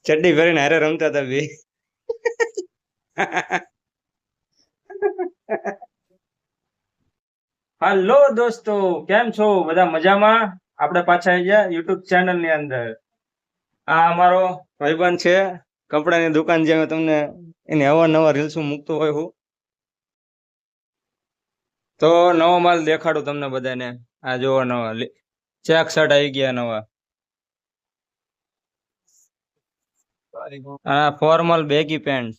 ચડ્ડી પહેરીને હારે રમતા હતા બે. હાલો દોસ્તો, કેમ છો બધા? મજામાં? આપણે પાછા આવી ગયા યુટ્યુબ ચેનલ ની અંદર. આ અમારો ભાઈબંધ છે, કપડાની દુકાન જે તમને એની અવારનવાર રીલ્સ મૂકતો હોય હું. તો નવો માલ દેખાડું તમને બધાને. આ જોવો નવા ચેક શર્ટ આવી ગયા નવા. આ ફોર્મલ બેગી પેન્ટ.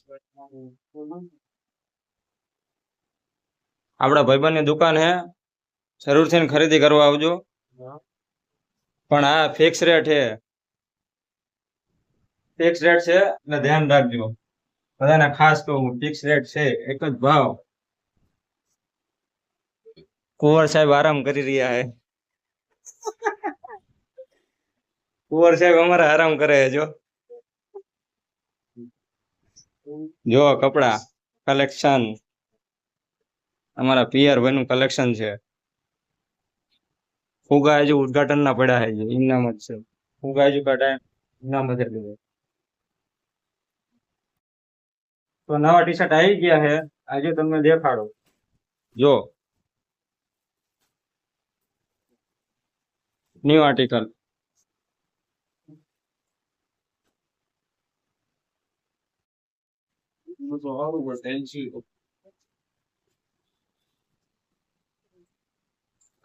આપડા ભાઈબંધની દુકાન હે, જરૂરથી ખરીદી કરવા આવજો. પણ આ ફિક્સ રેટ છે, ફિક્સ રેટ છે એટલે ધ્યાન રાખજો. બધાને ખાસ કહું, ફિક્સ રેટ છે, એક જ ભાવ. કુંવર સાહેબ આરામ કરી રહ્યા હે. કુંવર સાહેબ અમારા આરામ કરે છે. જો કપડા કલેક્શન, અમારા પિયર ભાઈ નું કલેક્શન છે. ફુગા હજુ ઉદઘાટન ના પડ્યા છે, ઇનામ જ છે. ફુગા હજુ કાઢાય ઇનામ જ લીધે. તો નવા ટી શર્ટ આવી ગયા છે, આજે તમને દેખાડો. જો ન્યુ આર્ટિકલ.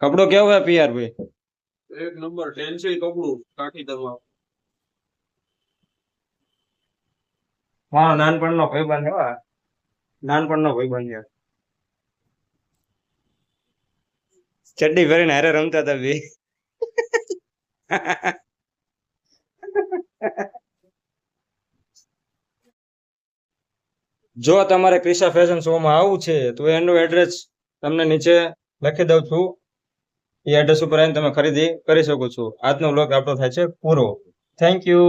કપડો કેવો હે પિયર ભાઈ? એક નંબર ટેન્સી કપડું કાઠી દરવા. મારો નાનપણનો ભાઈબંધ છે, નાનપણનો ભાઈબંધ છે. ચડ્ડી પહેરીને હારે રમતા હતા બે. જો તમારે ક્રિશા ફેશન શોમાં આવવું છે તો એનું એડ્રેસ તમને નીચે લખી દઉં છું. એ એડ્રેસ ઉપર આવીને તમે ખરીદી કરી શકો છો. આજનો વ્લોગ આપણો થાય છે પૂરો. Thank you.